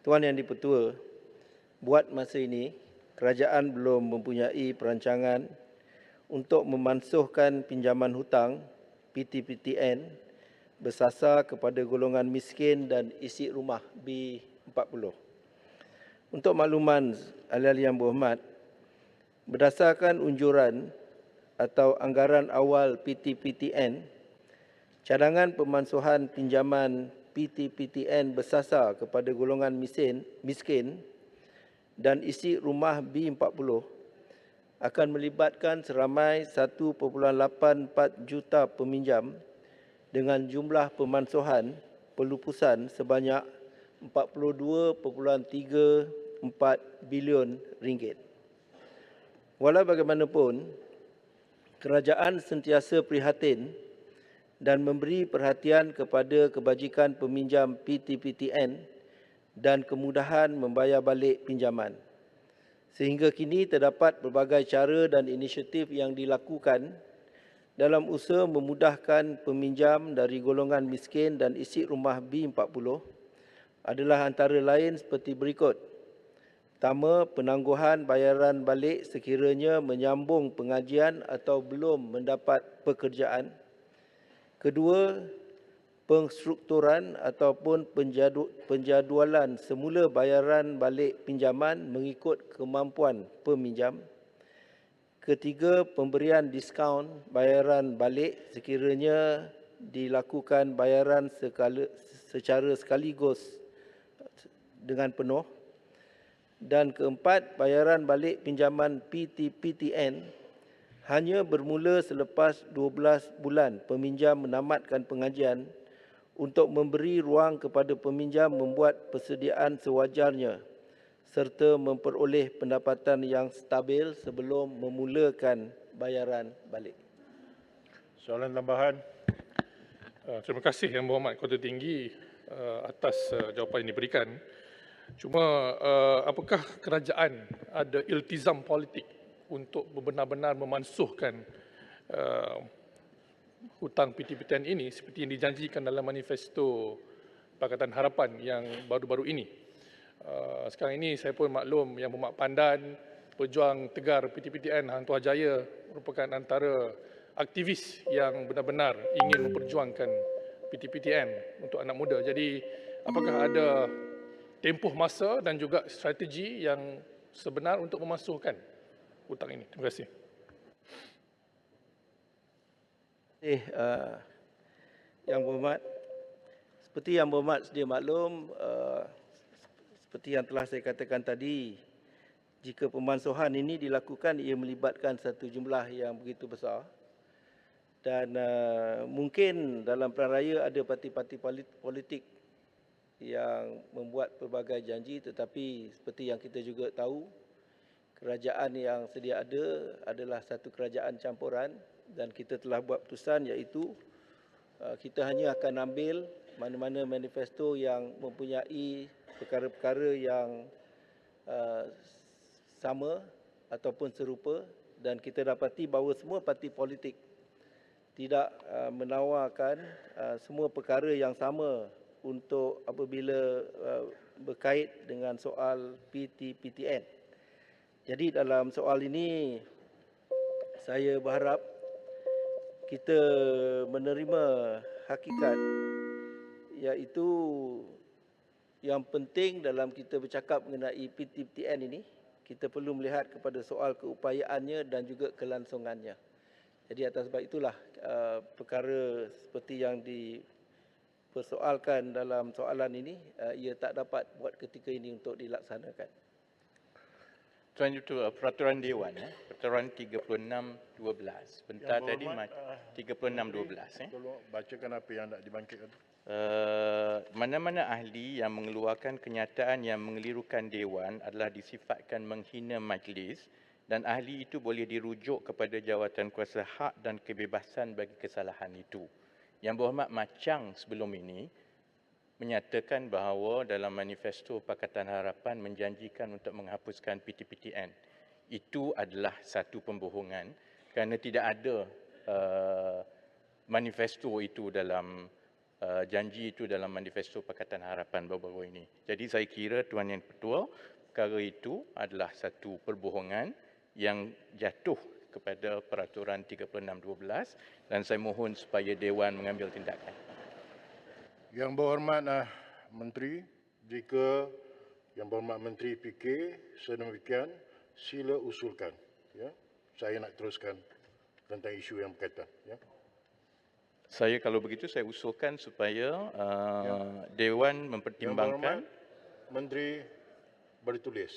Tuan Yang di-Pertua, buat masa ini, kerajaan belum mempunyai perancangan untuk memansuhkan pinjaman hutang PTPTN bersasar kepada golongan miskin dan isi rumah B40. Untuk makluman ahli-ahli yang berhormat, berdasarkan unjuran atau anggaran awal PTPTN, cadangan pemansuhan pinjaman PTPTN bersasar kepada golongan miskin dan isi rumah B40 akan melibatkan seramai 1.84 juta peminjam dengan jumlah pemansuhan pelupusan sebanyak 42.34 bilion ringgit. Walau bagaimanapun, kerajaan sentiasa prihatin dan memberi perhatian kepada kebajikan peminjam PTPTN dan kemudahan membayar balik pinjaman. Sehingga kini terdapat pelbagai cara dan inisiatif yang dilakukan dalam usaha memudahkan peminjam dari golongan miskin dan isi rumah B40 adalah antara lain seperti berikut. Pertama, penangguhan bayaran balik sekiranya menyambung pengajian atau belum mendapat pekerjaan. Kedua, pengstrukturan ataupun penjadualan semula bayaran balik pinjaman mengikut kemampuan peminjam. Ketiga, pemberian diskaun bayaran balik sekiranya dilakukan bayaran secara sekaligus dengan penuh. Dan keempat, bayaran balik pinjaman PTPTN hanya bermula selepas 12 bulan peminjam menamatkan pengajian untuk memberi ruang kepada peminjam membuat persediaan sewajarnya serta memperoleh pendapatan yang stabil sebelum memulakan bayaran balik. Soalan tambahan. Terima kasih Yang Berhormat Kota Tinggi atas jawapan yang diberikan. Cuma apakah kerajaan ada iltizam politik untuk benar-benar memansuhkan hutang PTPTN ini seperti yang dijanjikan dalam manifesto Pakatan Harapan yang baru-baru ini? Sekarang ini saya pun maklum Yang Berhormat Pandan, pejuang tegar PTPTN Hang Tuah Jaya merupakan antara aktivis yang benar-benar ingin memperjuangkan PTPTN untuk anak muda. Jadi apakah ada tempoh masa dan juga strategi yang sebenar untuk memansuhkan hutang ini? Terima kasih. Yang Berhormat, seperti Yang Berhormat sedia maklum, seperti yang telah saya katakan tadi, jika pemansuhan ini dilakukan, ia melibatkan satu jumlah yang begitu besar. Dan mungkin dalam peran raya ada parti-parti politik yang membuat pelbagai janji, tetapi seperti yang kita juga tahu, kerajaan yang sedia ada adalah satu kerajaan campuran dan kita telah buat keputusan iaitu kita hanya akan ambil mana-mana manifesto yang mempunyai perkara-perkara yang sama ataupun serupa, dan kita dapati bahawa semua parti politik tidak menawarkan semua perkara yang sama untuk apabila berkait dengan soal PTPTN. Jadi dalam soal ini saya berharap kita menerima hakikat, iaitu yang penting dalam kita bercakap mengenai PTPTN ini, kita perlu melihat kepada soal keupayaannya dan juga kelangsungannya. Jadi atas sebab itulah perkara seperti yang dipersoalkan dalam soalan ini, ia tak dapat buat ketika ini untuk dilaksanakan. Tuan itu peraturan Dewan, peraturan 36/12. Bentar tadi 36/12. Tolong bacakan apa yang nak dibangkitkan. Mana-mana ahli yang mengeluarkan kenyataan yang mengelirukan Dewan adalah disifatkan menghina majlis, dan ahli itu boleh dirujuk kepada jawatan kuasa hak dan kebebasan bagi kesalahan itu. Yang Berhormat Macang sebelum ini menyatakan bahawa dalam manifesto Pakatan Harapan menjanjikan untuk menghapuskan PTPTN. Itu adalah satu pembohongan kerana tidak ada manifesto itu dalam janji itu dalam manifesto Pakatan Harapan baru-baru ini. Jadi saya kira Tuan Yang Ketua, perkara itu adalah satu perbohongan yang jatuh kepada Peraturan 36/12 dan saya mohon supaya Dewan mengambil tindakan. Yang berhormat Menteri, jika Yang berhormat Menteri fikir sedemikian, sila usulkan. Ya. Saya nak teruskan tentang isu yang berkaitan. Ya. Saya kalau begitu saya usulkan supaya Dewan Yang mempertimbangkan berhormat Menteri bertulis.